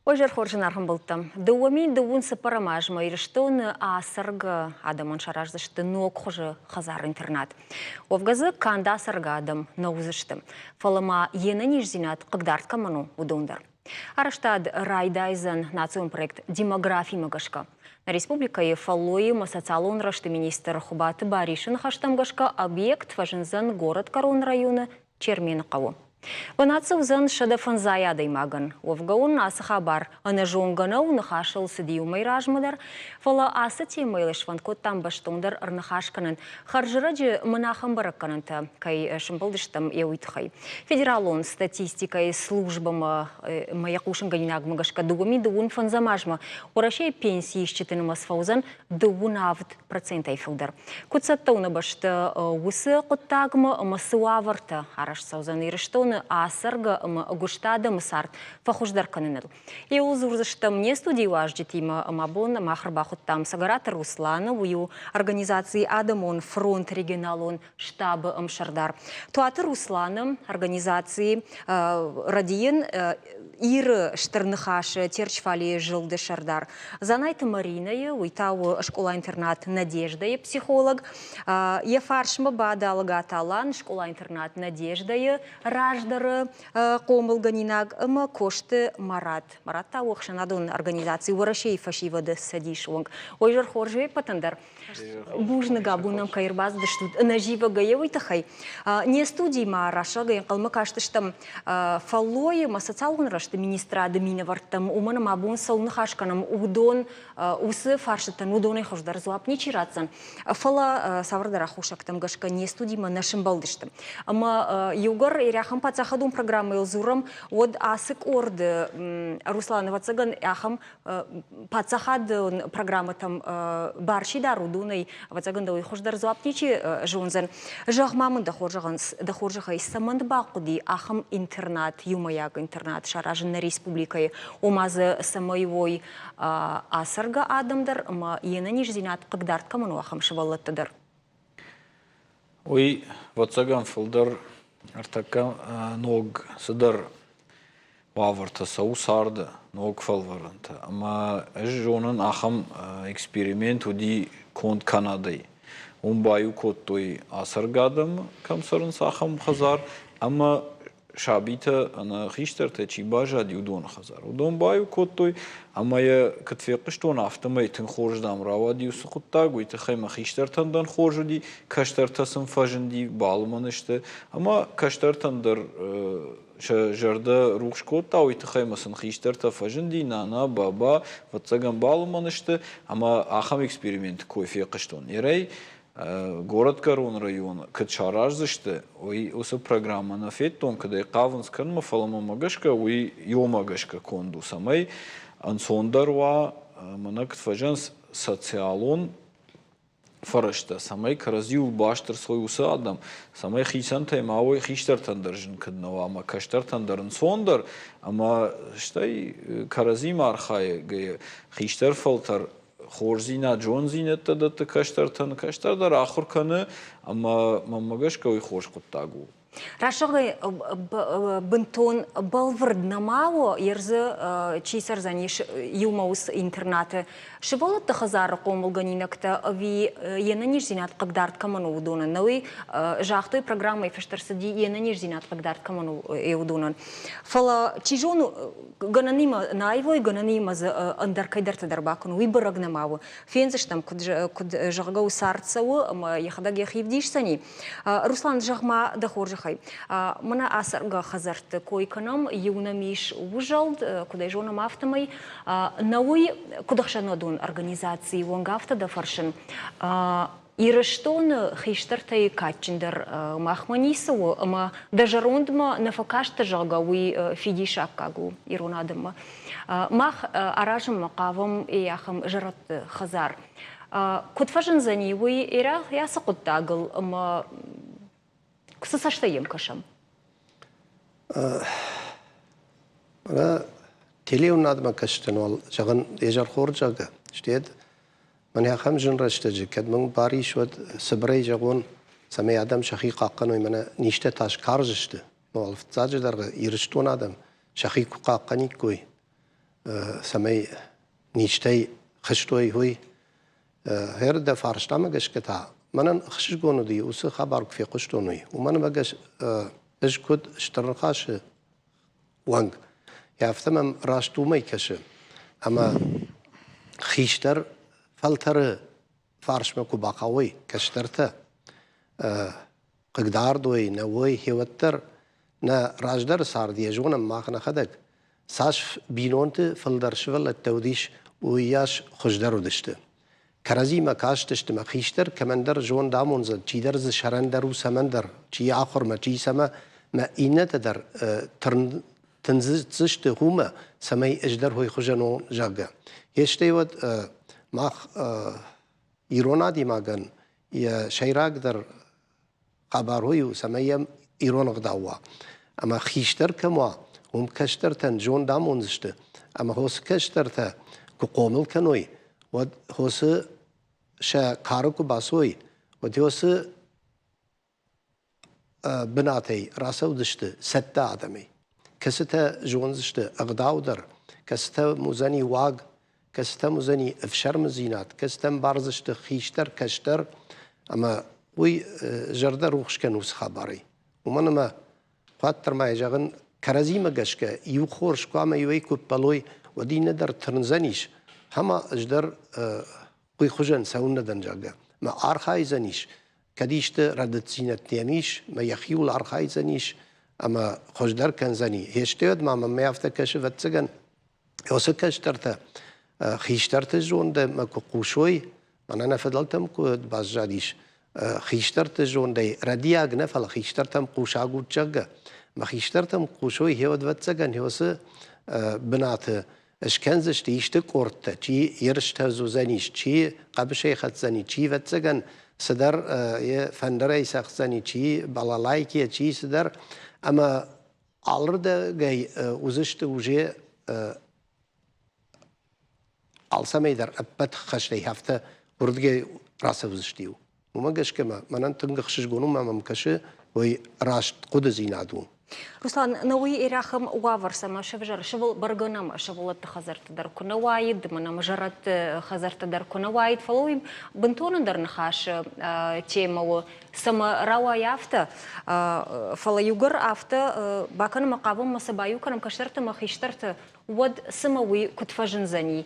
Ожер хоржынархын болттым. Дуамин дуун сапарамажма ирштон асырга адамын шараждышты нок хожы хазар интернат. Овгазы канда асырга адам наузыштым. Фалама ені нижзинат қыгдарт каману удондар. Араштад райдайзен национ проект демографии магашка. На республикае фаллоим социалон рашты министр Хубаты Баришин хаштамгашка объект важынзан город Корон района Черменқау. Ванацевзан шадафан заядай маган. Овгаун асы хабар. Аны жоңганау нахашыл сидию майражмадар. Фала асы темейлыш ванкот там баштондар арнахашканын. Харжыраджы манахам баракканынта. Кай шымбалдыштам еуитхай. Федералон статистикай службама маякушын ганинаг магашка дугами дуун фанзамажма. Орашей пенсии считаны масфаузан дуун авд процентай филдар. Куцаттауна башты усы қоттагма масуаварта. Араш саузан ирыштон асырга гуштада мысарт фахуждар каныныл. Еу зурзыштам не студию аждетима мабон махрбахуттам сагаратор Руслана ую организации Адамон фронт регионалон штабы Шардар. Туаты Русланом организации радиен иры штырныхашы терчфали жылды Шардар. Занайты Мариная уйтау школа-интернат Надежда психолог. Ефаршма бадалга талан школа-интернат Надежда раждары комылганинаг ама кошты Марат. Марат тауық шанадон организации Ворошей фашивады садишуанг. Ойжар хоржей патандар. Бужныга бунам кайырбаз дыштуд. Нажива гаевой тахай. Не студий ма раша гаен қалмы каштыштам фаллой масацалгын рашты министра адымина варттам уманам абун сауны хашканам удон усы фаршыттан удоной хождар зуап не чиратсан. Фала савардара хушактам гашка не студий ма нашим балдыштам. Ама югар иряхам пацахадун программы илзурам от асык орды Русланова цаган яхам пацахад программа там баршидару дунай вацаганда ойхождар зуапничи жонзан жахмамын дахоржаха исаманд бақуди ахам интернат юмаяг интернат шаражын на республикае омазы самайвой асырга адамдар ма ена нижзинат қыгдарт камыну ахам шывалаттыдар. Ой вацаган фылдар артака ног сыдар ваварта саусарды ног фалваранта. Ама жонан ахам эксперимент уди конт Канадай. Баю коттой асаргадам камсаран сахам хазар. Ама шабита ана хиштарта чи бажади удон хазар. Удон баю коттой ама я катфеқыштон автомай тын хорждам равади усықуттагу ита хайма хиштартандан хоржуди каштартасын фажынди балманышты. Ама каштартандар жарда рухшкотта ойты хаймасын хиштарта фажынди нана баба ватсаган балманышты. Ама ахам эксперимент кофе қыштон. Ерай город Корон района качараждышты ой усы программа на феттон когда кавынскан мафалама магашка ой йомагашка конду самай ансондарва манак фажан социалон фарашта самай каразиу баштар свой усы адам самай хисан таймавой хиштартан держин каднава ама каштартан дарын сондар ама штай карази мархай ге хиштар фалтар خورزینا جونزینه تدت کشترتن کشتر آخر کنه اما ممگش کوی خوش قطعو. Рашагы бентон балвард намаво ерзы чисар заниш юмаус интернаты. Шиболот хазар комулганинакта ави ена нижзинат кагдарт каману удонан. Науи жахтой программой фештерсади ена нижзинат кагдарт каману удонан. Фала чижону гананима наивой гананима за андаркайдарта дарбакану выбораг намаво. Фензештам куд жагау сарцау яхадаг яхивдишсани. Руслан жахма дахоржах. Мана асарга хазарты койканам юнамиш ужалд куда жонам автомай науи кудахшанадун организации вонгафта да фаршин ирыштон хиштартай качиндар махманису ама дажарундма нафакашта жагауи фидишаккагу иронадыма мах аражым макавам яхам жарат хазар кудфажын заниуи ира ясакуттагыл ама Ксасаштаем кашам. Ана телеунадма каштанол жаган ежар хоржага. Штед. Мен яхам жынраштажы кадмын баришвад сабрай жагон саме адам шахи қаққан ой мана ниште таш каржышты. Нол фцажыдарға ирыштон адам шахи қаққан иккой. سمي نيشتي خشتوي هوي هير دا فارشتا ما قش كتا منن خشش قونو دي وسي خبارك في قشتونوي ومن ما قش اش كود اشترنقاش وانگ يافتمم راشتو ما يكش اما خيشتر فلتر فارش مكو باقاوي كشترته قدار دوي نوي هيوتر نا راجدر صار دي جونا ماخنا خدك ساش بينونت فلدر شول التوديش وياش خجدر ودشته كرزي ما كاش تشت ما خيشتر كمندر جون دامونز تشيدر ز شرندر وسمندر تشي اخر ما تشي سما ما اينت در تنزشت هما سمي اجدر هوي خجنو جاگا يشتي ود ماخ ايرونا دي ماغن يا شيراك در خبر هوي سميم ايرون غداوا اما خيشتر كما هم كشترتن جون دامونزشت اما هوس كشترته كقومل كنوي ود هوس شا كاركو باسوي ود هوس بناتي راسو دشت ستة آدمي كسته جونزشت اغداو در كسته موزني واق كسته موزني افشر مزينات كسته مبارزشت خيشتر كشتر اما وي جرده روخش كنوس خباري ومن ما قاتر ما يجغن كرزي ما قشكا يو خورش كواما يوي كوبالوي ودي ندر ترنزنيش هما اجدر قوي خجن ساون ندن جاگا ما ارخاي زنيش كديشت ردت زينت نيميش ما يخيول ارخاي زنيش اما خجدر كان زني هشتيود ما يافتا كشفت سجن يوسكش ترتا خيشترت جون ده ما قوشوي انا فضلتم كو باز جاديش خيشترت جون ده ردياغ نفل خيشترتم قوشاغو جاگا ما خيشترتم قوشوي هيود وتسجن هيوس بنات اشكنزش تيشت كورت تي يرشت زوزانيش تي قبشي خت زني تي وتسجن سدر فندري سخزني تي بالالايكي تي سدر اما alırda gay uzıştı uje alsameyder apat khashli hafta urdige rasa uzıştiyo وما قش كما ما ننتنق خشش قونو ما ممكشه وي راش قد زينادو Руслан, науи ирахам уаварса ма шевжар шевел барганама шевелат хазарт дар кунаваид мана мажарат хазарт дар кунаваид фалуим бентонен дар нахаш тема сама рава яфта фала югар афта бакан мaqabum масабаю канам каштарта махиштарта ود سماوي كتفاجن زني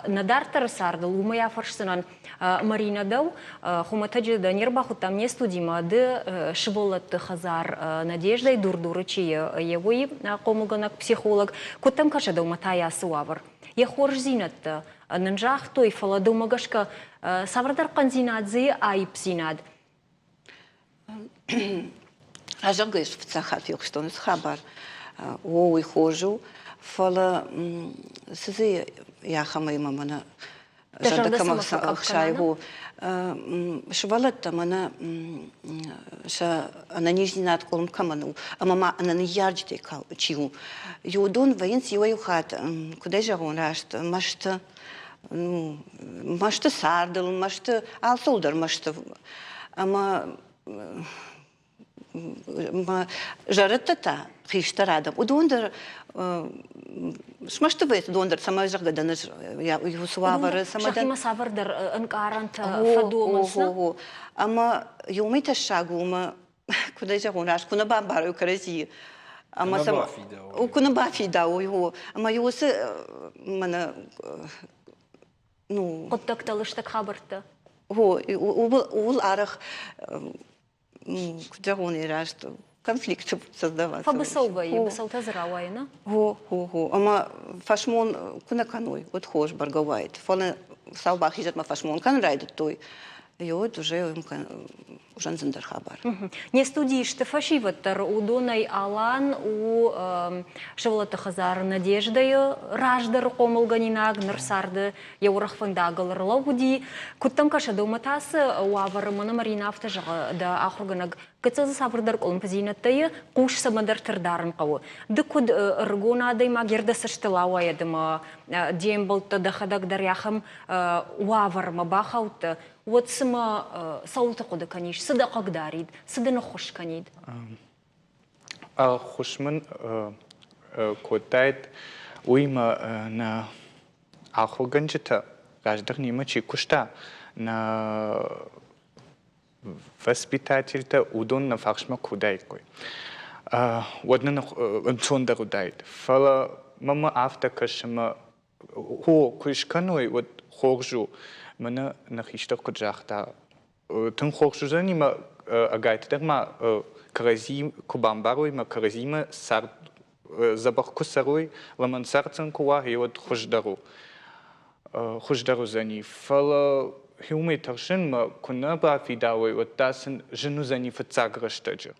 ندار ترسارد لوما يافرشسنان مارينا دو خما تجد نيربا خطام نستوديما د شبولت خزار надежда и дурдурычи евой комуганак психолог кутам каша дау матая суавар я хорж зинат нанжах той фала дау магашка саврадар канзинадзе айпсинад ажагыш в цахат юхстон хабар ой хожу فلا سزي يا خمي مانا جدا كم خشاي هو شوالت مانا شا أنا نيجي ناتكلم كمانو أما ما أنا نيارجتي كاو تشيو يودون وينس يويو خات كده جاون راشت مشت ساردل مشت عالسولدر مشت أما ما جرتتا خيشتر عدم ودوندر شمشت بيت دوندر سما جغدا دنج يا يوسوافر سما شخي مسافر در انقارنت فدو مسنا اما يومي تشاغو ما كدا جغوناش كنا بامبارو كرزي اما سما وكنا بافي داو هو اما يوس من ну قد تلشتك خبرت هو والارخ كدا غونيراش конфликт создаваться. Фабысовый, бысалта зравайна. Го. Ама фашмон куна каной, вот хош баргавайт. Фона салбах хижат ма фашмон кан райдет той. И вот уже ужан зендер хабар. Не студиш ты фашиваттар у Донай Алан у шевлата хазар надеждаю раждар комулганинаг нырсарды яурах фандагал лауди куттам каша доматас уавар мана марина автажа да ахурганаг кыцазы сабырдар колым пазинаттайы куш самадар тырдарын кавы. Дыкуд ргона дай магерда саштылауа ядыма дембалта дахадак даряхам уавар мабахаут вот сама саута кода каниш сада кагдарид сада нахуш канид خشمن کتایت уйма на ахоганчета каждых нима чикушта на воспитатель-то удон на фахшма кудайкой. Одна на цонда кудайт. Фала мама автокашма хо кушканой вот хоржу мана на хиштах куджахта. Тун хоржу за нима агайтер ма каразим кубамбаруй ма каразима сар забах кусаруй ламан сарцан куа и вот хождару за ней. Фала Хюме таршин ма куна ба фидауи вот дасен жену за ней фацаграштаджа.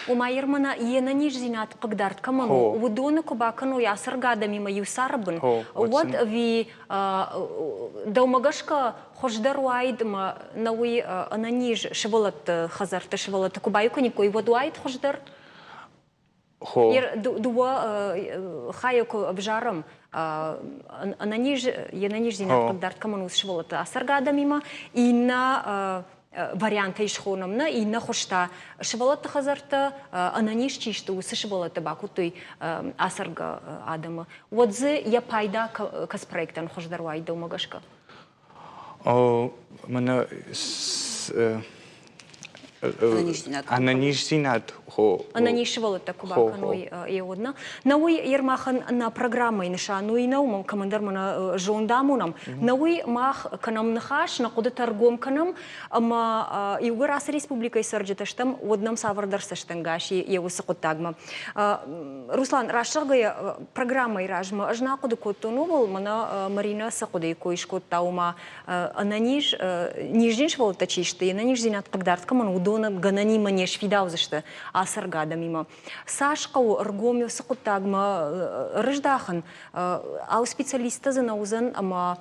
Умайермана енаниш зинат кагдарт каману удона кубакану ясар гадами ма юсарбын. Вот ви даумагашка хождаруайд ма науи ананиш шевалат хазарта шевалат кубайку никой водуайд хождар. Дуа хаяку обжарам ананиш енаниш зинат кагдарт каману шевалат асар гадами ма и на варианты ишхонамна и на хошта шевалата хазарта ананиш чишту сшевалата бакутой асарга адама. Вот зе я пайда кас проектан хождаруай домагашка. Мана ананиш зинат хо. Ананиш шевалата кубаканой и одна. Науи ермахан на программой нишану и наумам командар мана жондамунам. Науи мах канам нахаш на куда торгом канам, ама юграс республика и сарджеташтам однам савардарсаштангаши и высокотагма. Руслан рашагая программой ражма ажна куда котонувал мана Марина сакуда коишкот таума ананиш нижнин шевалата чишты ананиш зинат кагдарт каман удона ганани манеш фидау зашта асарга мимо. Сашкау аргомио сакутагма рождахан, ау специалиста за наузан, ама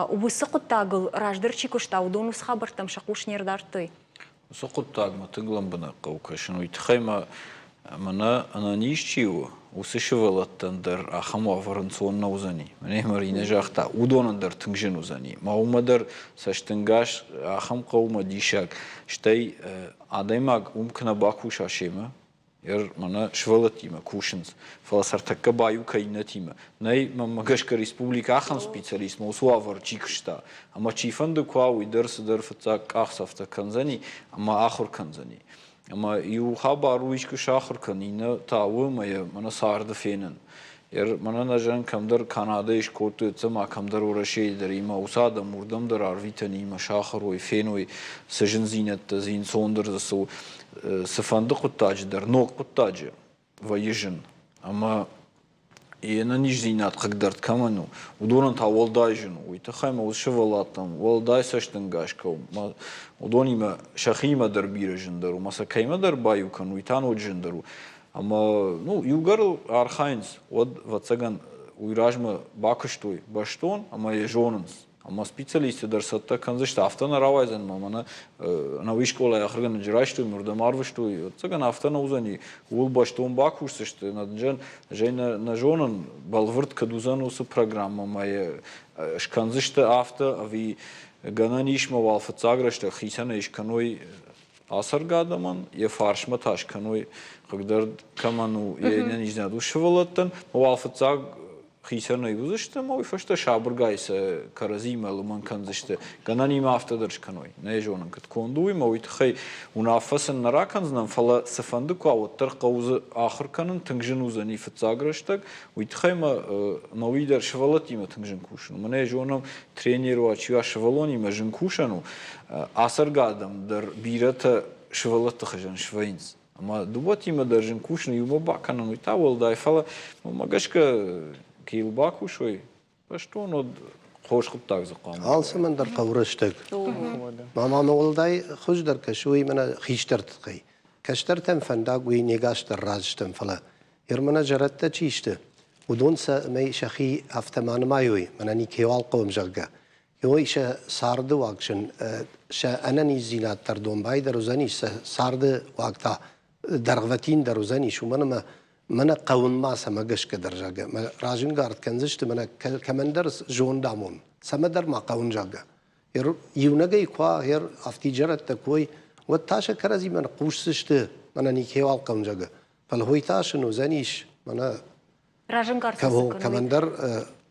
у сакутагл рождарчи куштау дону схабар там шакуш нердартой. Сакутагма тыгламбана каукашину итхайма мана ананишчиу усышевалаттандыр ахама варанцон наузани. Мене Марина жахта удонандар тынгжен узани. Маумадар саштынгаш ахам каума дишак штай адаймаг умкна бакуш ашема. Мана швалатима кушинс фаласартакка баю кайнатима най мамагашка республика ахам специалист мосуавар чикшта ама чифанды квау идерс дерфцак ахсафта канзани ама ахур канзани ама ю хаба руишку шахур канина тау мая мана сарда фенен мана нажан камдар Канада иш коту цама камдар урашей дар има усада мурдам дар арвитани има шахруй феной сажен зинат зин сондер засу сафанды куттаджи дар ног куттаджи ваежин ама и на ниж зинат кагдарт каману удонан та волдайжин уйта хайма ушевалатам волдай саштангашка удонима шахима дар бирежин дару масакайма дар баю кан уйтан оджин дару ама ну югар архайнс од вацаган уйражма бакыштой баштон ама ежонанс ама специалисты дарсатта канзашта автана равайзен мамана на вишкола ахрган жраштой мурдамарвыштой вацаган автана узани ул баштон бакушсышты наджан жена на жонан балвырт кадузану с программа мая шканзашта авто ави гананишма валфацаграшта хисана ишканой асаргадаман я фаршма ташканой когда каману я не знаю душевалаттан валфацаг хисана юзашта мой фашта шабргайса каразима луман канзашта гананима автодыршканой не жонан кат кондуй мой тхай унафасан нараканзнан фала сафанды квауттар каузы ахырканын тынгжынузани фацаграштак уйтхайма новидер швалатима тынгжын кушну мне жонам тренеру ачива швалонима жын кушану асаргадам дар бирата швалатта хажан швайнс ама дубатима дар жын кушну юма баканан уйтавал дай фала магашка кил бакушой что но хош куттаг закам алсаман дар кавраштак маман олдай хуждар кашуй мана хиштарт кай каштартам фандак уй негаштар раштам фала ермана жаратта чиште удон са май шахи автоман маюй мана никевал qom jagga yoisha sardı vakşın şa anani zinat tardon bay daruzani sardı vakta dargvatin daruzani şu mana من قون ما سمجش كدرجة ما راجن قارد كنزشت من كمان درس جون دامون سمدر ما قون جاجا يونجي كوا هير أفتجارة تكوي وتاشا كرزي من قوششت من نيكيوال قون جاجا فالهويتاشن وزنيش منا راجن كارت كمندر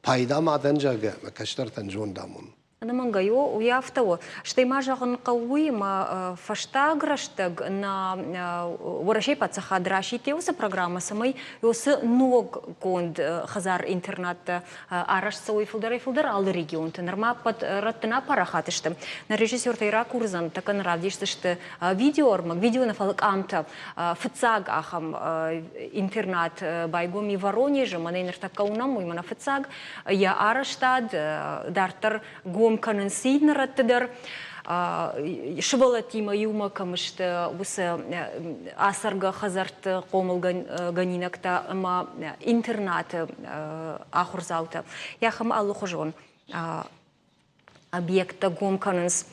بايدا ما دنجا ما كشتر تنجون دامون أنا من جايو ويافتوا شتي ما جاهن قوي ما فشتاق رشتاق نا ورشي بتسخ دراشي تيوس программа самой يوس نوع كوند خزار إنترنت عرش سوي فلدر على ريجيون تنرما بات رتنا парахатышты на режиссер тайра курзан такан равдиштышты видео ормак видео на фалк амта фцаг ахам интернат байгоми Воронеже манейнер такаунам уймана фцаг я араштад дартер гом канын сейднераттыдар шывалатима юма камышты усы асарга хазарты комыл ганинакта ама интернаты ахурзалты яхам аллы хожон объекта гом канынс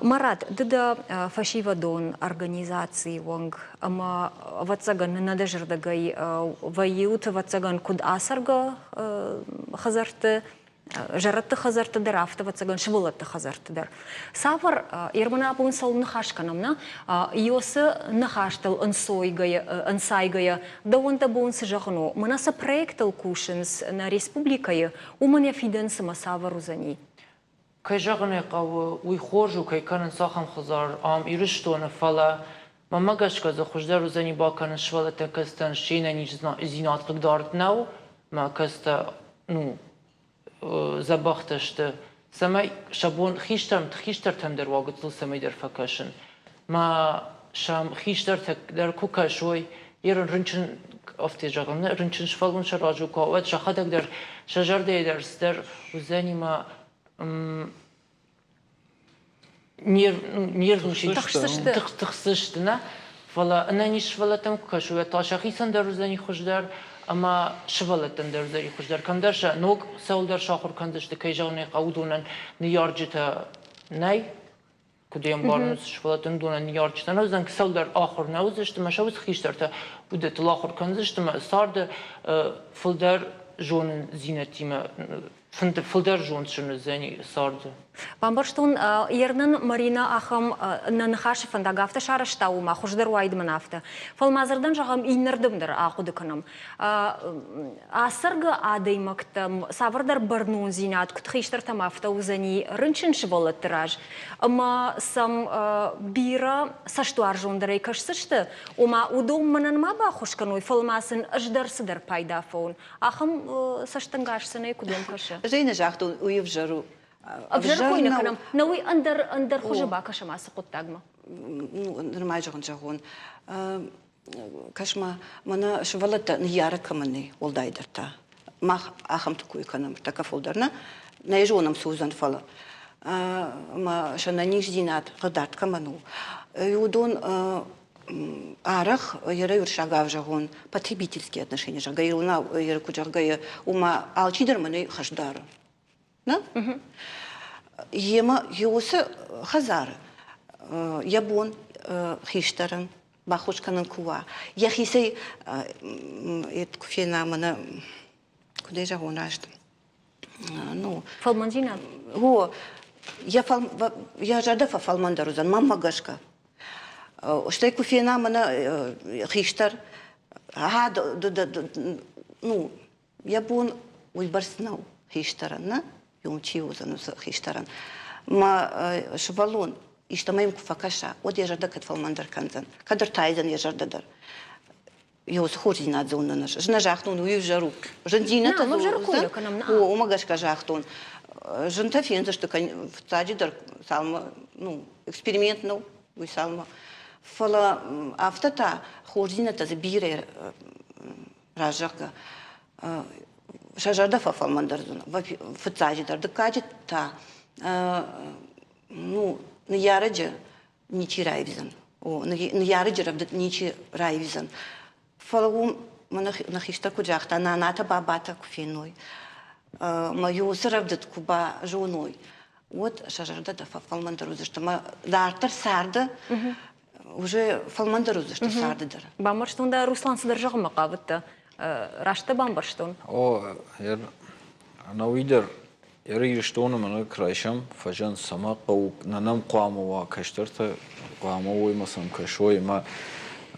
Марат, дыда фашивадон организации вонг, ама ватсаган надеждагай вают ватсаган куд асарга хазарты жаратты хазарты дар авто ватсаган швылатты хазарты дар. Савар ермана апун сал нахашканамна, иосы нахаштал ансайгая, да онда бонсы жахну. Манаса проектал кушенс на республикае, уманя фиденсы масавару за ней. كي جغني قو ويخرجوا كي كان نساخم خزار عم يرشتون فلا ما قاش كذا خوش دارو زني باكن شواله تكستن شينا نيجزنا زينات قدرت نو ما كستا نو زبختشت سمي شابون خيشتر تندر واقت سمي در فكشن ما شام خيشتر در كوكا شوي يرن رنشن افتي جغن رنشن شفالون شراجو كوات شخدك در شجر در ستر وزني ما нервничать, тахсыштына, фала, она не швалатам кашуя, ташахи сандар узани хуждар, ама швалатам дар узани хуждар. Кандарша, ног саулдар шахур кандашты, кайжауны қаудунан ниярджита най, кудеям барнус швалатам дунан ниярджита, наузан саулдар ахур наузашты, машауз хиштарта, удет лахур кандашты, ма сарды фулдар жонын зинатима, فلدر جون شنو زني صارده. بامبرشتون يرنن مارينا أخم ننخاش فندقافته شارشتا وما خوشدر وايد منافته. فالمازردن جاهم إنردم در آخود کنم. آسرگ عادی مکتم سافردر برنون زینات کتخیشتر تمافته وزنی رنچن شبالت تراج. اما سم بیرا سشتوار جون دری کش سشته. وما ودوم منن ما با خوش کنوی فالماسن اجدر صدر پیدا فون. آخم سشتنگاش سنه کدوم کشه. زين جاختون ويفجروا أبجر كوينة كنام نوي أندر خجبا كشما سقط تاجما نرماي جون جاهون كشما منا شوالت نيارة كمني والدايدرتا ما أخم تكوي كنام تكفولدرنا نيجونم سوزان فلا ما شنا نيش دينات قدرت كمنو يودون арах яры шагав жагон потребительские отношения жага юна яры куджага ума алчидер маны хаждар на ема юсы хазар ябон хиштаран бахушканын кува я хисей эт куфена мана куда жагон рашт ну фалманзина о я жада фалмандарузан мамма гашка что я куфена мана хиштар ну я бун уйбарснау хиштаран на юмчиузан хиштаран ма швалон и что моим куфакаша вот я жада кат фалмандар канзан кадр тайзан я жада я усхожи на зону наш жна жахтун уйжару жандина та о магашка жахтун жнта фенза что в тади дар салма ну эксперимент ну уй салма فلا أفتتا خورجينة تزبيرة راجعك شجرة ففال درزنا فتاجي در دكاجي تا ну نيارج نيشي رايفزن أو نيارج رفضت نيشي رايفزن فلو من نخيشتا كجاختا ناتا باباتا كفينوي ما يوسر رفضت كوبا جونوي вот شجرة ده ففال درزنا что ما دارتر سارده уже фалмандару за что сардыдыр. Бамбарштунда Руслан содержал макавытта. Рашта бамбарштун. О, я навидер я иштону мана крайшам фажан сама қау нанам қуамова каштарта қуамовой масам кашой ма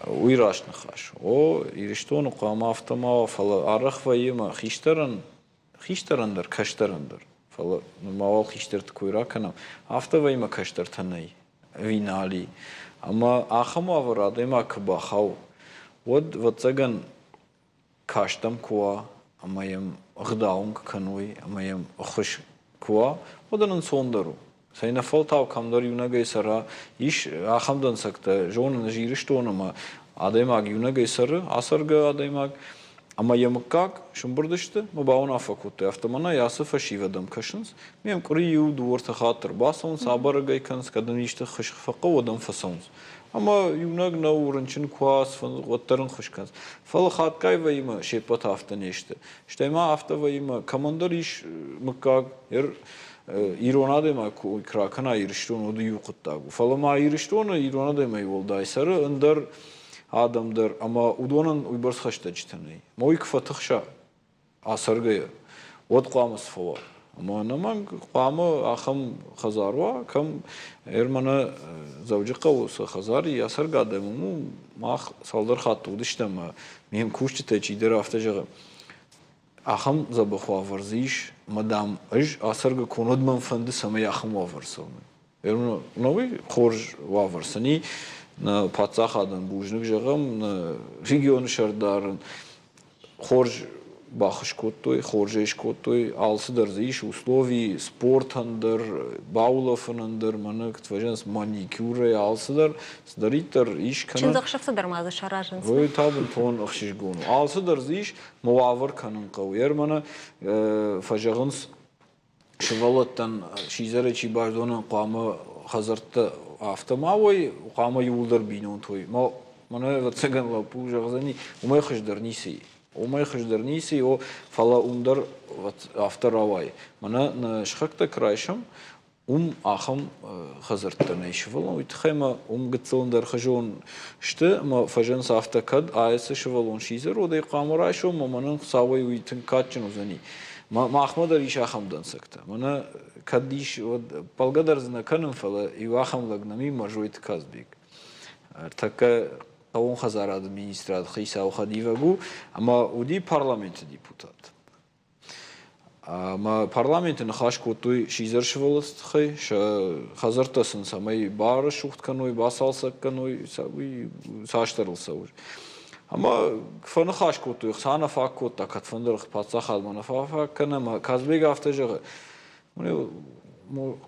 уйрашны хаш. О, ириштон қама автомава фала арах вайма хиштарандыр, каштарандыр. Фала мавал хиштарт куйраканам. Автовайма каштартанай винали. Ама ахама варадайма кбахау. Вот цаган каштам куа, амаям гдаунг кануй, амаям хуш куа, оданын сондару. Сайна фалтау камдар юнагай сара иш ахамдан сакта жонын жириштонама адаймаг юнагай сара асарга адаймаг ама ямакак шумбурдышты мабаун афакуты автомана ясы фашивадам кашынс мем курию дуорта хатыр басон сабарагай канс кадан ишты хышфаqa одан фасонс ама юнаг на урынчин квас фан готтарын хушканс фал хаткай вайма шепат автонешты штайма автовайма командар иш макак İronadema krakana irişton odu yuqutdagu. Falama iriştonu ironadema yoldaysarı ındar adamdır ama udonun uybars xaştaçtanay. Moy kfatıxşa asargaya. Od qamas fava. Ama naman qamı axam xazarva kam ermana zavjiqa olsa xazari asargadamı max saldar xattu diştama. Mem kuşti teçidir aftajaga. Ахам забахва варзиш, мадам аж асарга конодман фанды самай ахам варсалны. Ерно новый хорж варсани на пацахадан бужник жагам на регион шардарын хорж бахыш коттой, хоржеш коттой, алсыдар зиш условий спортандыр, баулафанандыр, мана ктважанс маникюры алсыдар, сдаритар иш кана. Чындық шақсыдар мазы шаражынсы. Вой табын тон ықшиш гону. Алсыдар зиш муавыр канын қау. Ер мана фажағынс шывалаттан шизары чибардонын қамы хазарты автомавой, қамы юлдар бейнон той. Мана ватсаган лапу жағзани умай хыждар нисей. Умай хыждар нисей о фала умдар авторавай. Мана на шхакта крайшам ахам хазарттан айшывалан. Уйтхайма гыцылындар хыжон шты, ма фажанс автокад айсы шывалон шизер. Одай қамыр айшо, манын савай уйтын катчын узани. Ахмадар иш ахамдан сакта. Мана кадиш палгадар зна каным фала и ахамлагнами мажуит казбек. Така Тавон хазарад министрад хиса ухадивагу, ама уди парламент депутат. Ама парламентен хашкотуй шизершволст хай, хазартасын самай бары шухтканой, басалсакканой, сави саштарлса уж. Ама фана хашкотуй хсана факкота, катфандырх пацахад манафафаккана, ма казбега автажага. Мне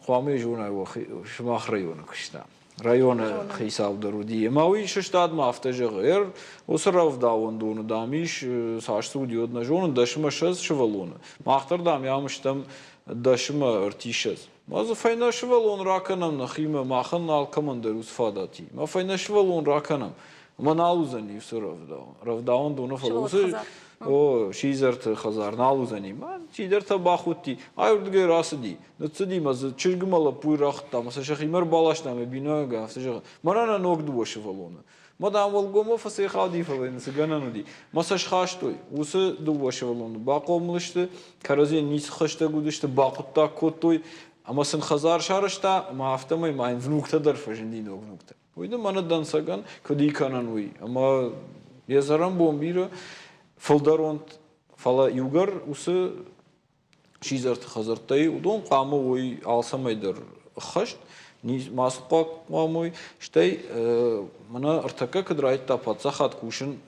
қуаме жуна вахи шмах района кышта. Района хисавдаруди. Мауи шштадма автожагер, осрав давондуну дамиш сашту диодна жон дашма шаз швалона. Махтар дам ямштам дашма артишаз. Маза файна швалон раканам нахима махан алкамандер усфадати. Ма файна швалон раканам. Маналузани усравдаун. Равдаун дуну фалусы. О, шизерт хазар налузани. Ма чидерта бахути. Айурдге расди. Нцди маз чиргмала пуйрахта. Маса шахимер балашнаме бинога автожага. Марана ногду вошвалона. Мадам волгомо фасе хадифален сганануди. Маса шхаштой. Усы ду вошвалона. Бақомлышты. Каразен нис хашта гудышты бақутта коттой. Амасын хазар шарышта. Ма автомай майн внукта дарфаженди ног внукта. Ойда мана дансаган кади канануи. Ама язарам бомбира Фалдаронт фала югар усы шизарт хазартай удон қамы ой алсамайдар хашт низ масқақ мамой штай мана артака кадрайта пацахат кушин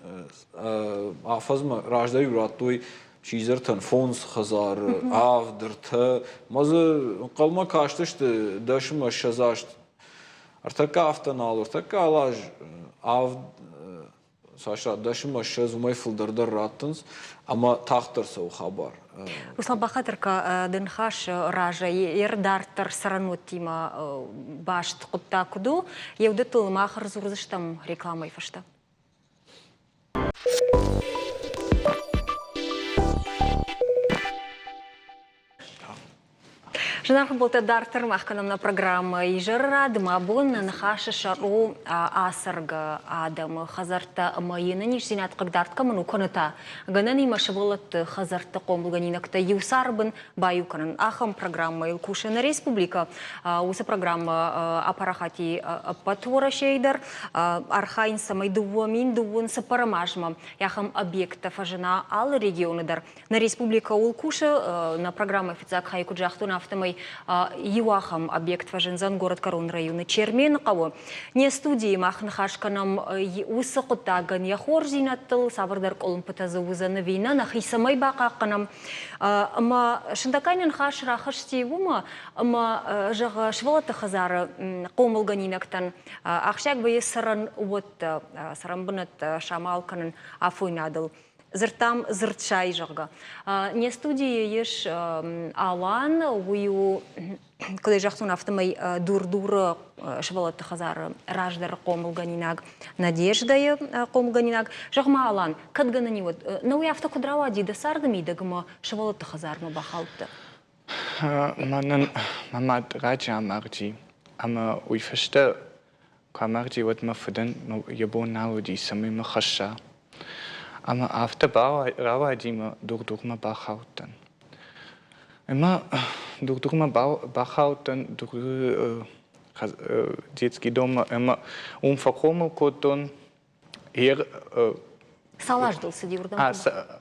афазма ражда юраттой шизартан фонс хазар авдырта мазы қалма каштышты дашыма шазашт артака автонал артака алаж ав Саша дашыма шаз умай фылдардар раттынс, ама тақтырса у хабар. Услан бахатырка дынхаш ража ердартыр саранут тима башт құтта күду, еуді тылыма ақыр зұрзыштам рекламай фашта. Жинар болта дартыр маққанымна программа ежірра дымабын нахашы шару асырғы адамы хазарта майыны нишзинат қығдартқа мұну көніта. Ғанан имашы болыт хазарта қомылғанинақта еусарбын баюканын. Ахам программа Илкушина республика. Осы программа апарахати патвора шейдер. Архайн самай дуамин дуын сапарамажма. Яхам объекта фажина ал регионыдар. На республика Улкуша на программа официак хайку джахту нафтамай Юахам объект фажинзан город Корон района Чермен кого. Не студии махн хашканам усақутаган яхор зинаттыл савардар колым пытазы узаны вина нахисамай бақақанам. Ама шындакайнен хаш рахашти ума ама жаға швалаты хазары қомылганинактан ақшак бай саран вот саран бынат шамалканын афуйнадыл. Зыртам зыртшай жағы. Не студия еш алан, уйу, когда жақтың автомай дур-дур швалаты хазары раждар қомылганинаг, надеждайы қомылганинаг. Жағма алан, кадганани вот, науи авто кудрава дида сардами дагма швалаты хазарма бахалты. Манан мамад раджа амарджи, ама уйфашта камарджи вот мафадан ябон науди самой махаша. Ама авто рава дима дур-дурма бахаутан. Ама дур-дурма бахаутан детский дом, ама факому котон Салаждыл сиди урдан.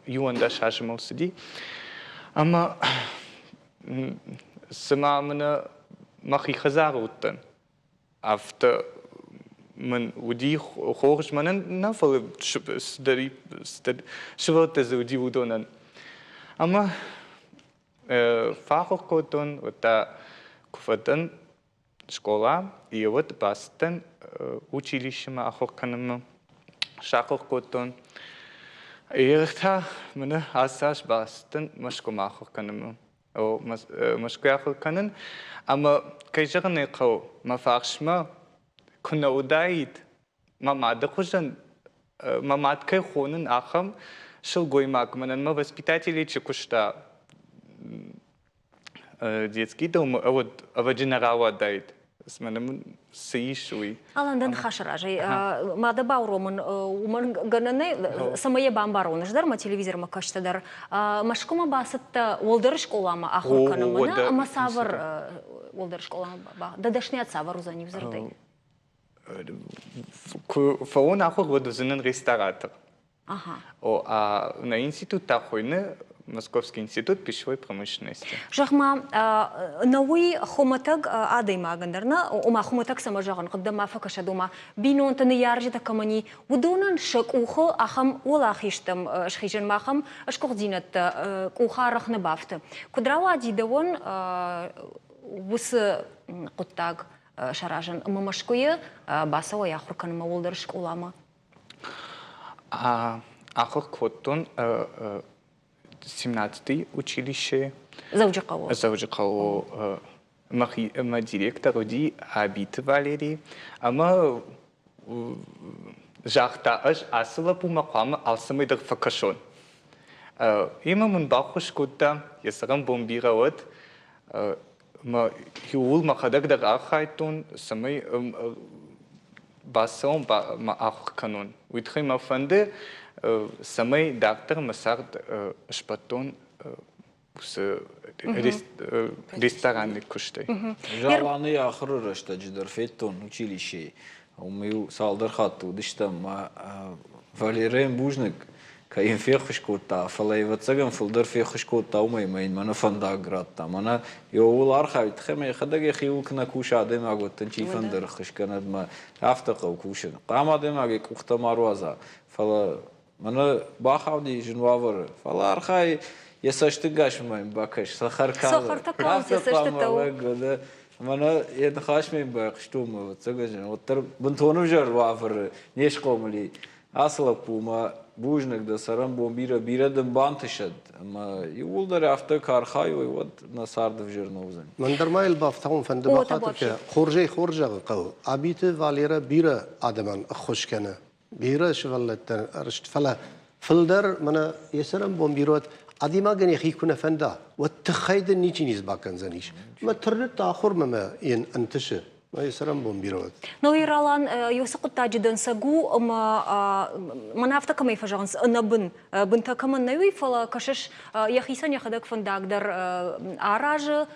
Юанда шашмал сиди. Ама сама мана махи хазаруттан. Авто من ودي خورج من نفر دري شبرت زودي ودونن أما فاخر كوتون وتا كفتن شكولا يوت باستن училище ما آخر كنم شاكر كوتون يرتا من أساس باستن مشكو ما آخر كنم أو مشكو آخر كنن أما كيجرني قو ما فاخش ما كنا ودايد ما مادخوجن ما مادكي خونن آخم شل гой мак манан ма воспитатели чекушта детский дом вот аваджинарава дайд с манам сишуи Аландан хашражай мада бауромын уман гананы самая бамбарон ждар ма телевизор ма каштадар машкома басытта олдыр школама ахурканымына ама савар олдыр школама дадашнят савар узани взырдай. Фаон ахор вот зенен ресторатор. Ага. На институт тахойны Московский институт пищевой промышленности. Жахма науи хоматаг адайма гандарна ума хоматаг сама жаган қаддама факаша дома бинон таны яржи такамани удонан шак ухо ахам улахиштам шхижан махам ашкординат уха рахна бафты. Кудрава дидавон вус қуттаг шаражан мамашкуе басава яхуркан маволдар школама. Ахор квотон 17-й училище. Завджакаво. Завджакаво. Ма директор ди Абит Валерий. Ама жахта аж асыла пумақама алсамайдыр факашон. Има мун бахуш кутта ясарам бомбироват. ما يقول ما خدك دق آخرتون سمي باسون ما آخر كانون ويدخل ما فنده سمي دكتور مسارد شبطون بس ريستوران كشتي. جالاني آخر رشته جدر فيتون училище وميو سالدر خاتو دشتم ما فاليرين بوجنك كاين في خشكوتا فلاي واتسجن فلدر في خشكوتا وما يمين منا فندا غراتا منا يقول أرخي تخمي خدق يخيول كنا كوشا دم أقول تنشي فندر خشكنا ما أفتقوا كوشا قام دم أقول كوخت ماروزا فلا منا باخودي جنوافر فلا أرخي يساشتقاش ما يباكش سخر كذا سخر تقاوم يساشتقاو منا يدخاش ما يباكشتوم واتسجن وتر بنتونو جر وافر نيش قوملي أصلا بوما بوجنك ده سرم بومبيرا بيرا دم بانتشد أما يقول ده رافته كارخاي ويود نصار ده في جرنوزن من درمايل بافتهم فند بخاطر خورجة قو عبيت فاليرا بيرا آدمان خوش كنا بيرا شغلت رشت فلا فلدر منا يسرم بومبيروت عادي ما قني خي كنا فندا والتخيد نيجي نيز باكن زنيش ما ترنت آخر ما ين انتشر ما يسرم بومبيروت Ну иралан юсақут таджидан сагу ама манафта камай фажанс анабын бынта каман науи фала кашыш яхисан яхадак фандагдар аражы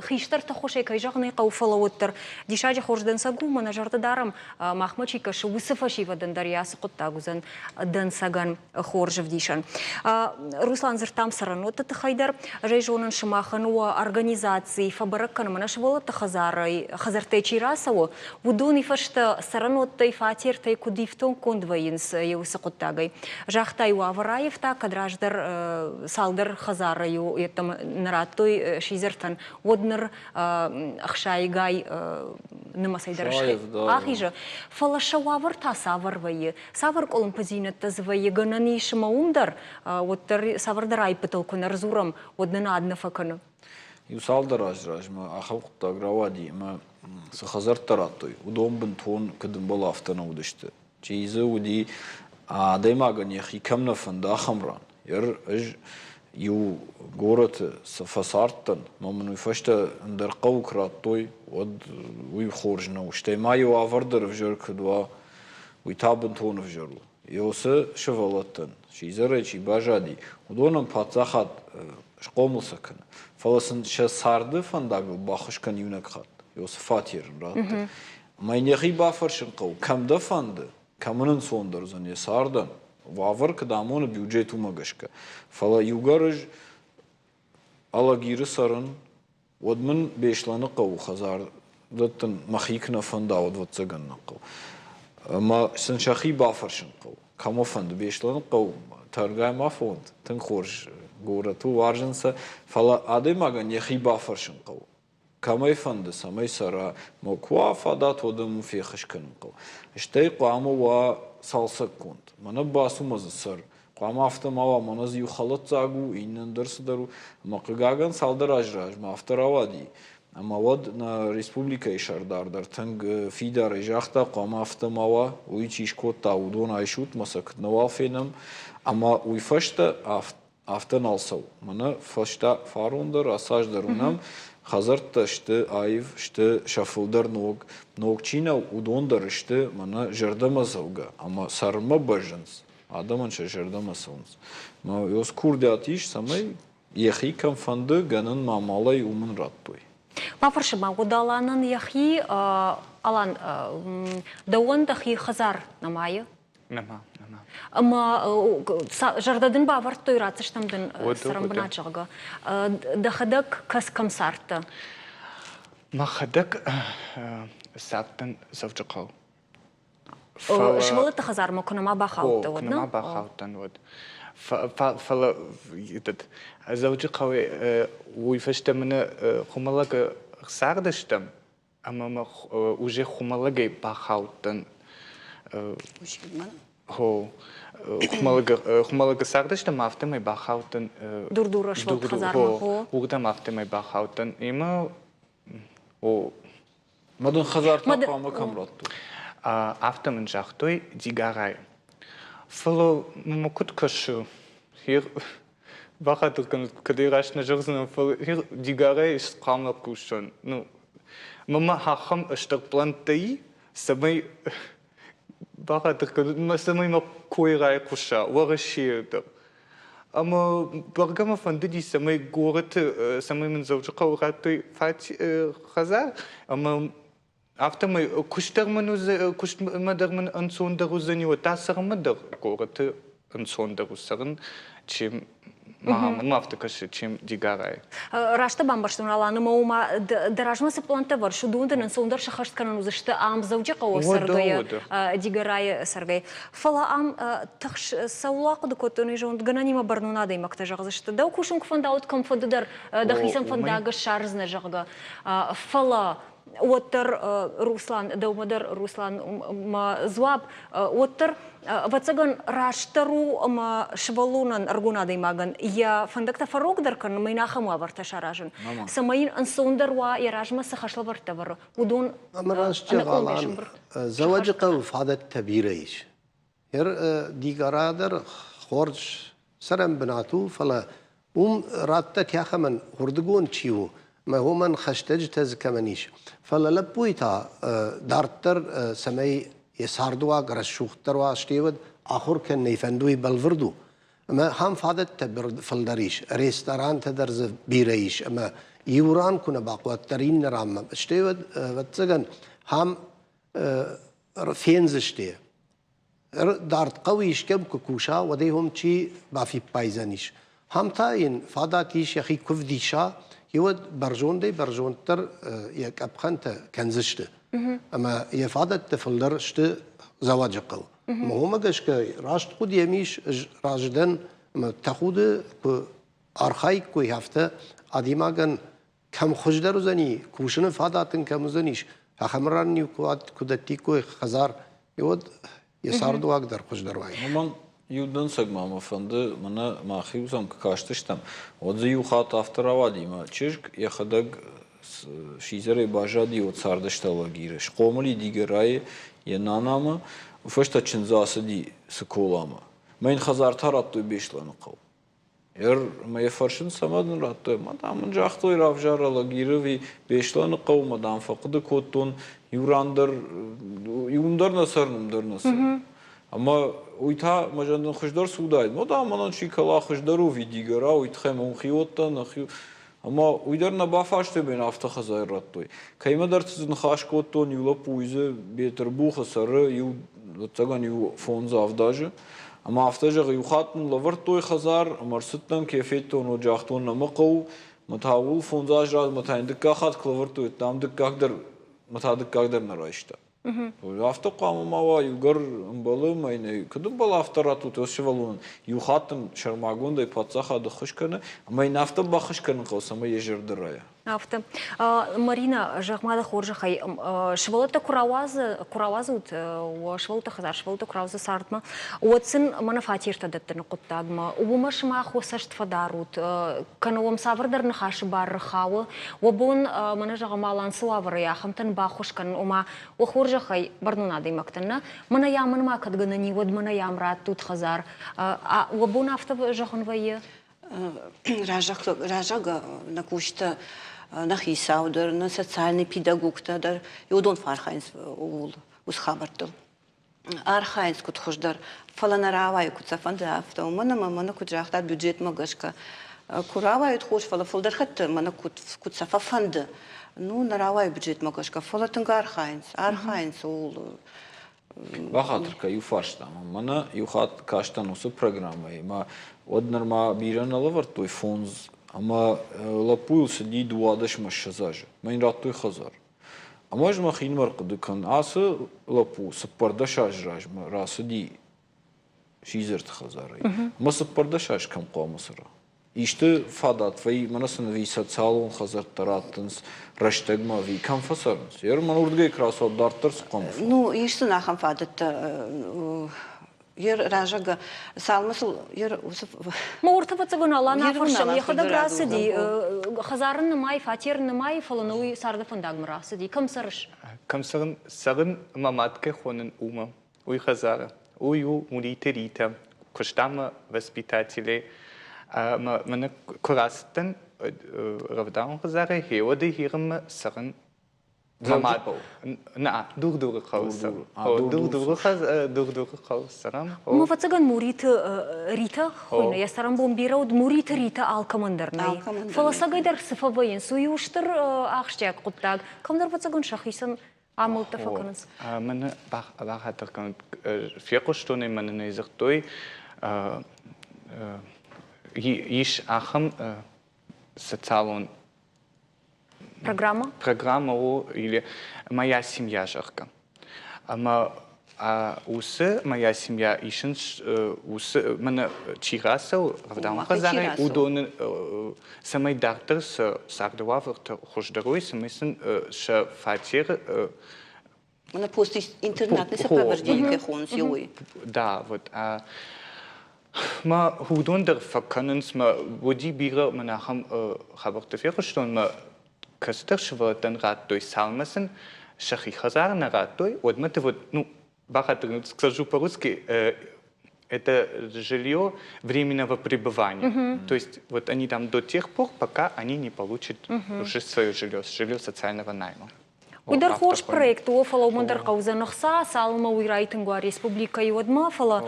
хиштар тахошей кайжагны қауфала оттар дишаджи хорждан сагу манажарда дарам махмачи кашы высыфаши вадандар ясақут тагузан дан саган хоржев дишан Руслан зыртам саранота тахайдар жайжонан шамахануа организации фабараккан манашвала тахазарай хазартечи Расово, удуни фашта сараноттай фатиртай кудифтон кондвайинс еусақуттагай. Жахтай уавараев та кадраждар салдар хазараю еттам нараттой шизертан однар ахшайгай нымасайдар шай. Ахижа, фалаша уавар та саварвайы. Савар колым пазинетта звайы ганани шимаумдар, оттар савардарай пыталкунар зурам однана адна факана. Юсалдар ажражма ахавқта гравади ма сахазар таратой удом бен тон кадым бол автана удышты чейзы уди даймаган яхи камна фанда хамран яр аж ю город сафасартан мамну фашта андер қаукратой од уй хоржна уштай маю авардер вжерк два уй табын тон вжерл йосы шевалаттан чейзы чи бажади удонам пацахат шқомылсакан фаласын ша сарды фандагыл бахышкан юнакхат Йосиф Фатирин раttı. Майнехи бафаршын қау. Камда фанды. Камынын сондар зане сардан. Вавар кадамоны бюджет умагашка. Фала югарыж алагиры сарын. Одмын бешланы қау хазар. Даттын махикна фанда одват цаганна қау. Ма сыншахи бафаршын қау. Кама фанды бешланы қау. Таргай ма фонд. Тын хорж горату варжынса. Фала адаймага нехи бафаршын қау. Камай фанды самай сара моква фадат одам фехашкан қау. Штей қаму ва салсак конт. Мана басу мазы сар. Қама автомава маназ юхалат цагу иннен дырсыдару. Мақыгаган салдар ажраж ма авторавади. Ама вад на республика ишардардар тынг фидар ижахта қама автомава уйчи ишкотта удон айшут масак навал фенам. Ама уйфашта автоналсау. Мана фашта фарундар асаждар унам. Хазарта шты айв шты шафылдар ног чина удондар шты мана жардама зауга ама сарма бажанс адаманша жардама саунс ма ёс курде атиш самай яхи кам фанды ганын мамалай умын раттой Мафаршыма удаланын яхи алан дауан дахи хазар намайы Нема. Ама жардадын бавар тойратсыштамдын сарамбыначыға. Дахадак кас камсарты. Махадак саттан завжақау. Швалы тахазарма кунама бахауты. Кунама бахаутан вот. Фала завжақау уйфаштамыны хумалага сардаштам. Ама уже хумалага бахаутан. Хо хумалага сардашта мафтамай бахаутан Дурдура швал хазарма хо. Угда мафтамай бахаутан има о мадан хазарта қама камратты автомын жахтой дигарай фало мукут кашу хир бахатыркан кадирашна жырзын фало хир дигарай ис қама кушан ну мама хахам ыштырплантай самай бахатыркан самай ма койрай куша вараширдыр Ама баргама фандыди самай город самай мен завжақау раттой фати хазар ама автомай куштармадарман ансондарузани тасармадар город ансондарусарын чем мафтакаши чем дигарай. Рашта бамбаштын аланы маума даражмасы планта бар. Шудундын ансондар шахаштканын узышты ам завжақау саргая дигарай саргай. Фала ам тахш саулақы докотыны жонд гананима барнунада имакта жағзышты. Да укушын кфандаут камфандыдар дахисан фандага шарзна жағга. Фала Оттер Руслан, Даумадар Руслан Зуаб, Оттер Вацаган Раштару Швалунан Аргунада Маган, я фандакта Фарогдаркан, Майнахаму Аварташаражен. Самаин Ансондарва, Яражма Сахашлавартавар, Удун Амарашчагалан, Заваджакав Фадат Табирайш. Яр Дигарадер Хорж Сарам Бенату, Фала راتك يا خمن هردقون تشيو ما هو من خشتج تز كمنيش فلا لبويتا دارتر سمي يساردوا قرشوختر واشتيود آخر كان يفندوي بالفردو ما هم فادت تبر فلدريش ريستوران تدرز بيريش اما يوران كنا باقوات ترين نرام اشتيود وتسجن هم فينزشتي دارت قويش كم كوشا وديهم شي بافي بايزانيش هم تاين فاداتيش يا اخي كفديشا يود برجون دي برجون تر يك ابخنت كنزشت اما يفادت تفلدرشت زواج قو ما هو مقاش راشت قد يميش راجدن ما تاخود ارخايك كوي هفته اديماغن كم خجدر زني كوشن فاداتن كم زنيش فخمران يكوات كودتي كوي خزار يود يساردو اقدر خجدر واي Aman yudan sagmama fandı mana mahi uzam kaçtıştam. Odzi yuhat afteravadi ma çirk yaxadag şizere bajadi od sardıştala giriş. Qomuli digeray yenanama ufashta çinzası di skolama. Mein khazar tarattu beşlanı qav. Yer ma farşın samadın rattu madamın jaxtoy ravjarala girivi beşlanı qav madam faqdı kotun yurandır yumdar nasarnımdır nasar. Ama uyta majandan xoşdar sudaydı. Moda manan şikala xoşdaru vidigara uytxem on xiyottan xi ama uydarna bafaşte ben hafta xazayrattoy. Kayma dartsızın xaşkotton yula puize beter bu xasarı yu tagan yu fonza avdajı. Ama haftaja yuxatın lavartoy xazar marsıttan kefetton o jaxton namaqav matavul fonzaj raz matayndık xat klavartoy tamdık qagdar matadık qagdar narayışta. Hafta qamama yugar balı mayne kıdım bal haftaratu toshivalun yuxatım şarmagunda ipatsaxa da xışkanı ama in hafta baxışkanı qalsama yejerdıraya. Авто. Марина Жахмада Хоржахай, швалата куравазут, швалата хазар, швалата куравазы сартма. Уотсын манафатирта даттырны куттагма. Убума шма хосашт фадарут. Кануам савырдарны хаши бар хавы. Уабун мана жагамалан сылавыры яхамтан бахушкан ума. Хоржахай барнуна даймактанна. Мана яман макат гынани вад мана ямрат тут хазар. Уабун авто жаханвайы. Ражага на кушта на хисаудер, на социальный педагог тадар, юдон фархайнс ус хабартыл. Архайнс кут хождар, фаланаравай кут сафанда авто, мана кут жахтар бюджет магашка. Куравай хош фала фолдар хатта, мана кут сафа фанда. Ну наравай бюджет магашка, фалатынга архайнс ул. Baxatırka yufaştam. Mana yuxat kaçtan olsa programayı. Ma odnarma biran alavartoy fonz. Ama lapuyulsa di duadaş maşşazaj. Main rattoy xazar. Ama jma xin marqıdıkan ası lapu sıpardaş ajraj ma rası di şizert xazarı. Ma sıpardaş aj kam qamasıra. İşte fadat ve manasını vi sosyalon xazar tarattınız raştegma vi kam fasarınız. Yer man urgay krasot dartır sıqamı. Ну, işte naham fadat yer rajaga salmasıl yer Ma orta batsagun Allah nafarşam yaxada grası di. Xazarın namay, fatir namay falan uy sarda fandag mırası di. Kam sarış? Kamsarın sarın mamatke xonun uma. Uy xazara. Uy muliterita. Kuştama vaspitатели. Mana kurastan ravdan xazara hewada hirma sarın mamat. Na dur xawsar. Dur xawsaram. Ma fatsagan murit Rita xoyna yasaram bombiraud murit Rita alkamandarnay. Falasagaydar sıfavayin suyuştır axşak quttag. Kamdar fatsagan şahisan amılta fakanız. Mana baxatarkan fiqostone mana nezaqtoy iş axam социалон Программа о или моя семья жарка. Ама усы моя семья ишин усы мана чирасал равдан хазары удон самай доктор с сардуаврт хождаруй самайсын ша фатир мана пост интернатный сопровождение хонс юй. Да, вот ما هودون در فکننس ما ودی بیره من هم خبر تفیرشتون ما کستر شوادن رات دوی سالمسن شخی خزار نرات دوی ود مت ود نو بخاطر скажу по-русски это жилье временного пребывания. То есть вот они там до тех пор, пока они не получат уже свое жилье социального найма. Уйдар хош проект офала умандар кауза нахса салма уйрайтынгва республика юдма фала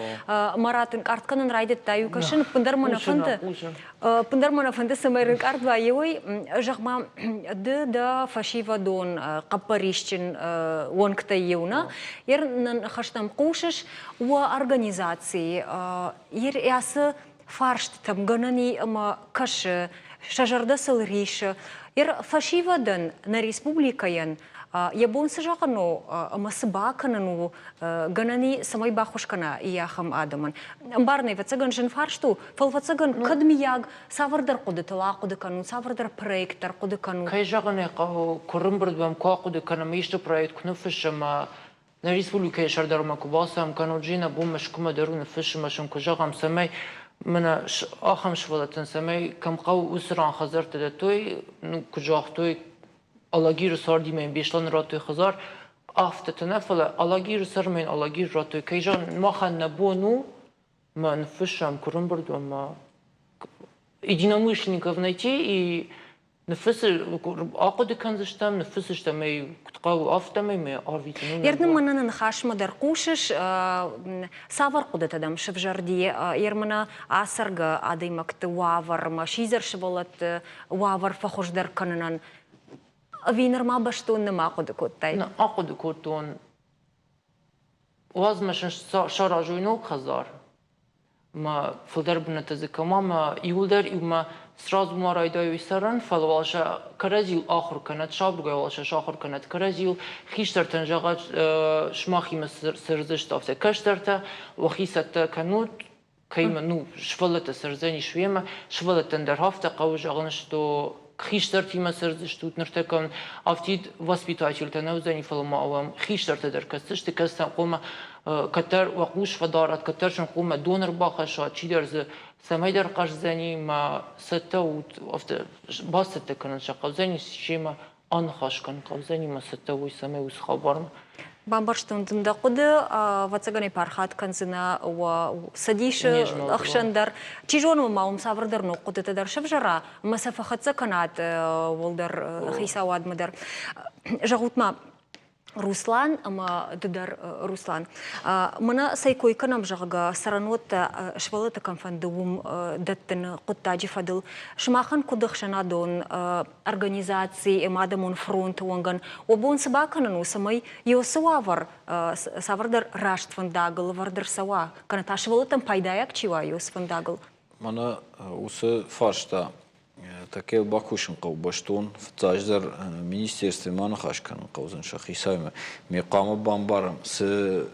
маратын картканын райдет таю кашын пындармана фанды самайрын картва йой жахма да фашива дон капарищин вонкта юна ер нан хаштам кушаш уа организации ер ясы фаршт там ганани ама каш шажарда сылриш ер фашива дан на республикаян Ябонсы жақыну, масыба канану, ганани самай бахушкана ияхам адаман. Барнай вацаган жын фаршту, фал вацаган кадмияг савардар куды тала куды кану, савардар проекттар куды кану. Кай жағыны көрімбірдбам қа куды канам ешті проект күні фішіма на республика шардарма кубасам кану джина бумаш кума даруны фішіма шым күжағам самай мына ахам швалатын самай камқау усран хазар тада той, күжақ той Аллагир сарди мен بیشتن راتوی خزار آفت تنفله аллагир سر من аллагир راتوی که جان ما خن نبونو ما نفشم کرم برد و ما единомышленников найти и نفس عقد کنزشتم نفسشتم می کتقاو آفتم می آرویتنو Ернім мананы нахаш мадар кушаш савар кудет адам шевжарди ермана асарга адаймакты вавар ма шизер шевалат вавар фахождар кананан Винер ма баштун нема куды коттай. На акуды котун. Возможно, шаражуйну хазар. Ма филдербна тазикама ма юлдер и ма сразу ма райдаю саран фалвалша каразил ахр канат шабруга валша шахр канат каразил хиштер танжагат шмахи ма сырзышт афте каштерта вахисата канут кайма ну швалата сырзани швема швалата дер хафта қауж что Хиштар тима сырзыштут ныртакан автид воспитатель танаузани фалмаавам хиштар тадер кастышты кастан қома катар вақуш фадарат катаршан қома донор бахаша чидерз самайдар қажзани ма саттаут афта басатта канан шақавзани шема анхашкан қавзани ма саттауй самай уз хабарма Бамбарштундында куды вацаганы пархат канзына садиши ахшандар чижону маум саврдар но куды тадар шавжара масафахатса канат волдар хисавадмадар жагутма Руслан, ама дыдар Руслан. Мана сайкой канам жага саранот швалата канфандуум даттен куттаджи фадыл. Шмахан кудахшана дон организации эмадамон фронт уанган. Обон сабаканану самай йосавар савардар рашт фандагл вардар сава. Каната швалатам пайдаяк чива йос фандагл. Мана усы фаршта такел бакушин қау баштон в таждар министерстве мана хашкан қаузан шахисайма меқама бамбарам с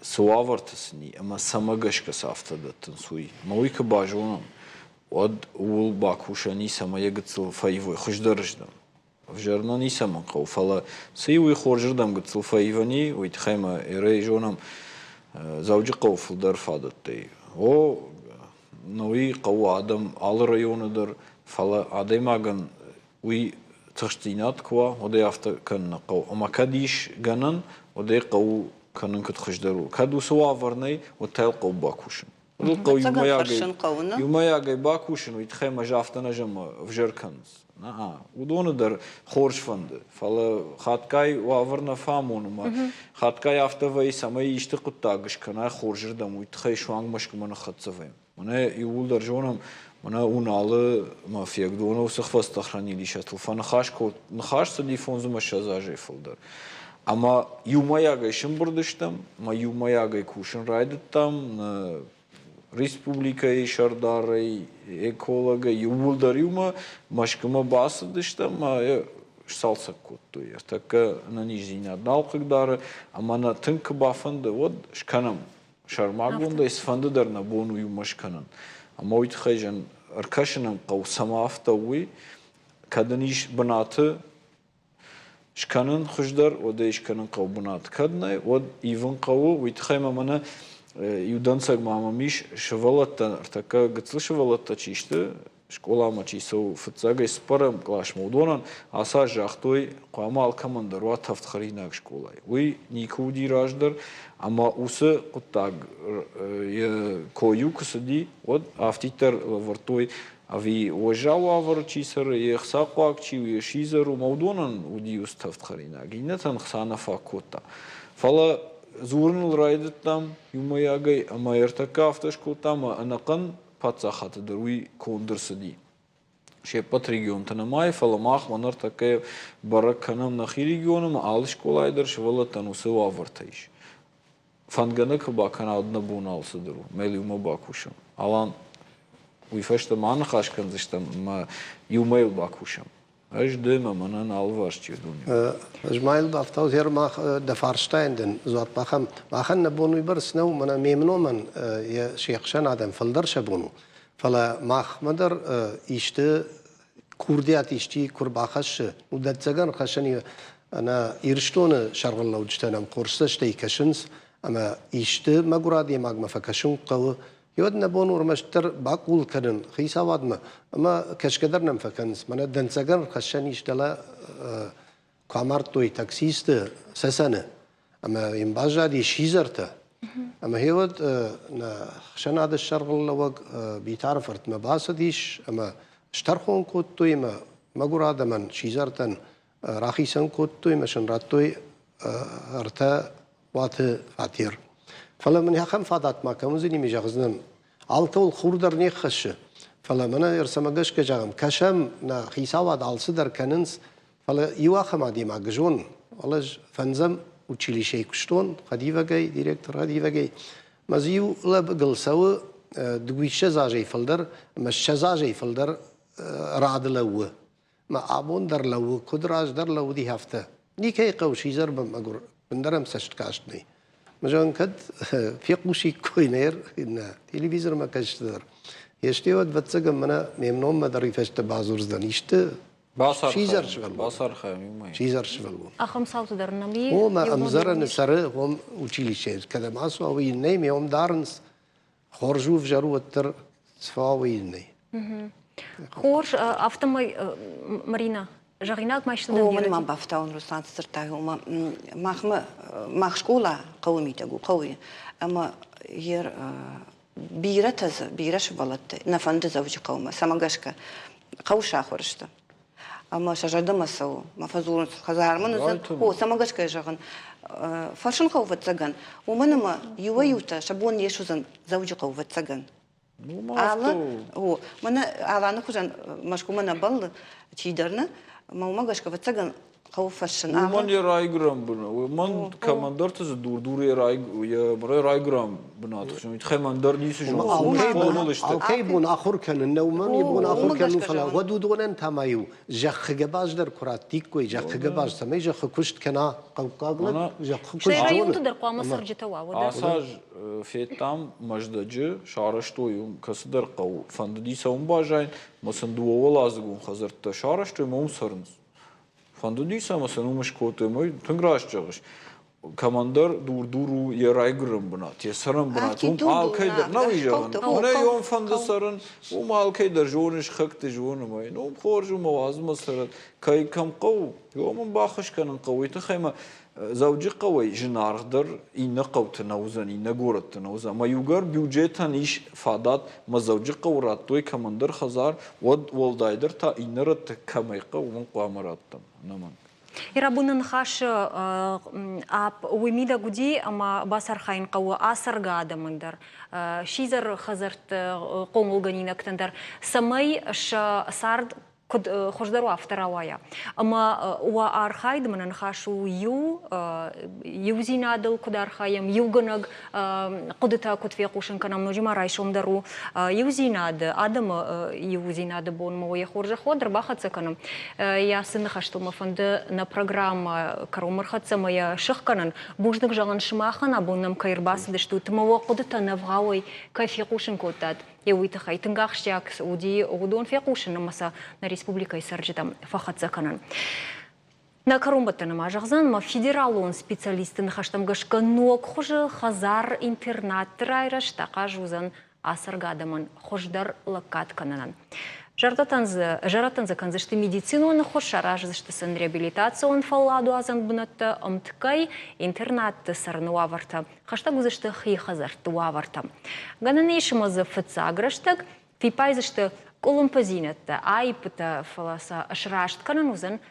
суавартасни ама самагашка сафтадаттан суи мауика бажонам од ул бакушани сама ягцл файвой хуждарждам в жарнани сама қау фала сиуи хорждам гцл файвани уит хайма эрей жонам завжи қау фулдар фадаттай о Нови қау адам ал районыдыр, фала адаймаган уи тахштинат ква, одай афта канна қау. Ама кадиш ганан, одай қау канан кат хуждару. Каду сава варнай, отайл қау бакушин. Ул қау юмаягай бакушин, уит хайма жафтана жама вжерканс. Удоныдыр хорш фанды. Фала хаткай ваварна фамонума. Хаткай афтавай самай ишты куттагыш канай хоржырдам, уит хай шуанг машкумана хатсаваем. Мана иулдар жонам мана уналы мафиак донов сахваста хранилища телефона хашко нахаш телефон зума шазажи фолдар ама юмаягай шимбурдыштам ма юмаягай кушин райдыттам республика и шардарай эколога иулдар юма машкама басыдыштам ма салса котто я така на нижине однал когда ама на тынка бафанды вот шканам Шармагунда исфандыдар на бону юмашканан. Ама уйт хайжан аркашанан қау сама автауи каданиш банаты шканан хуждар ода ишканан қау банаты каднай од иван қау уйт хайма мана юдансаг мама миш шавалатта артака гыцлы шавалатта чишты школама чисо фцага спарам клаш модонан аса жахтой қамал команда руа тафтхаринак школай уй никуди раждар ама усы кутаг кою ксди вот автитер вартой ави ожава варчисер ехсақак чи шизеру модонан уди устафтхаринак инатан хсана факота фала зурнул райдаттам юмаягай ама ертака автошколтам анакан пацахат даруй кондерсди шепат регион танамай фаламах манар такая бараканам нахи регионам ал школайдер швала танусы вавартайш фанганак бакана одна буналсы дару мелиума бакушам алан уйфашта ман хашкан зиштам ма юмайл бакушам аж дема манан алваш чидун Ismail baftau hier mach der Fahrstein zat machen nabunu bersnau mana memnu man ya Sheikh Shan adam faldar shabunu fala mach madar işte kurdiyat işti kurbaxash udat zagan khashani ana irstone shargalla ujtanam kursa shtay kashins ama işte maguradi magma fakashun qaw يود نبون ورمشتر باقول كرن خيسا وادما أما كشكدر نم فكنس منا دنسجر خشانيش دلا كامارتوي تاكسيست سسنة أما ينباجا دي شيزرته أما هيود نا خشان هذا الشرق لوج بيتعرف ارت ما باسديش أما اشترخون كوتوي ما مقول هذا من شيزرتن راخيسن كوتوي مشان راتوي ارتا وات فاتير فلا من يخم فادات ما كمزني مجازنن altol khurdar ne khash fala mana yersamagesh kejam kasham na khisawad alsidar kanins fala iwa khamadi magjon walaj fanzam училище куштон хадивагай директор хадивагай мазиу лаб гылсау дуише зажей филдер мashazajey филдер радлау ما абон дар лау кудраж дар лау ди hafta никей qawshi zarb magur bendaram sashtkashni مجان كد في قوشي كوينير إن تلفزيون ما كشتر يشتيود بتسجم منا ممنوع ما دري فشت بازورز دانيشت شيزر شغل باسر خيمي شيزر شغل أخم صوت درنامي هو ما أمزر نسر هم وشيليشير كذا ما سواوي النيم يوم دارنس خرجوا في جرو التر سواوي النيم خورش أفتمي مارينا جاريناك ما يشتغل هو من ما بفتاون روسان ترتاح هو ما شكولا قومي تقول قوي أما ير بيرش بلد نفند زوج قومه سمعشك قوش آخرشته أما شجرة مسوا ما فزور خزار من هو سمعشك جاهن فرشن قوة تجن ومن ما يويوتا شبون يشوزن زوج قوة تجن على هو من على أنا كجن مشكو من بال تيدرنا ما قاشك بتسجن خوفشن من يرايجرام بنا ومن كماندار تزدور دور يا مرة رايجرام بنا تخشون يتخماندار ديس جو أوكي بون آخر كان النومان يبون آخر كانوا فلا ودودون أنت مايو جخ جباج در كراتيك كوي جخ جباج سمي جخ كشت كنا قوقاغل جخ كشت شيء رايون تدر قوام مصر جتوا وده أساج في تام مجدج شارشتويم كسدر قو فندي سوم باجين مثلا دو ولازقون خزرت شارشتويم موسرنز فندي سام مثلا مش كوتة ماي تنقراش جاش كماندر دور يرايجرام بنا تيسرم بنا توم آلكيدر نوي جان أنا يوم فند سرن وم آلكيدر جونش خكت جون ماي نوم خارج ومواز مثلا كاي كم قو يوم باخش كان قوي تخيم زوجي قوي جنار در إن قوت تنوزن إن جورت تنوزن ما يوجر بيوجيتان إيش فادات ما زوجي قورات توي كماندر خزار والدايدر تا إن رت كماي قو من قامراتم نمان يرابونن خاش أب وميدا جودي أما بصر خاين قوة أسر قادة مندر شيزر خزرت قوم الجنين أكتندر سماي ش سارد كد خشدروا أفتراوايا أما وأرخايد من نخاشو يو زينادل كد أرخايم يو جنگ قدتا كد في قوشن كنام نجمع رايشوم درو يو زيناد آدم يو زيناد بون موي خورج خودر باخد سكنم يا سن خشتو مفند نا программа كرومر خد سمايا شخ كنن بوجدك جالن شماخن أبونم كيرباس دشتو تمو قدتا نفغاوي كيف يقوشن كوتاد يويت خاي تنغاخشياك سعودي ودون في قوشن مسا на республика Сарджита фахатсаканан. На карумбатана мажахзан ма федералон специалистын хаштам гашка нок хуже хазар интернат райраш тақа жузан асаргадаман хождар лакат кананан. Жаратанзы канзышты медициноны хошараж зыштысын реабилитацион фалладу азан бунатты омткай интернатты сарны уаварта. Хашта гузышты хи хазарты уаварта. Гананейшимазы фыца аграштык, фипай зышты колумпазинетті айпыта фаласа ашырашт канан узын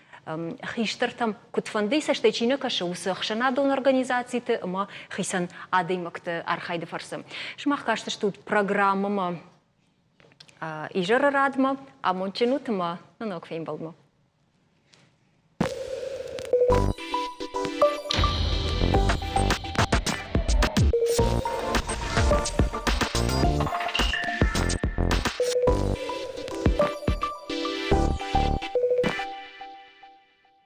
хиштартам кутфанды саштайчины кашы усы хшанадон организацияты ама хисан адаймакты архайды фарсы. Шмах кашты штут программама Ижара радма, а монченутма, ну, фейм балма.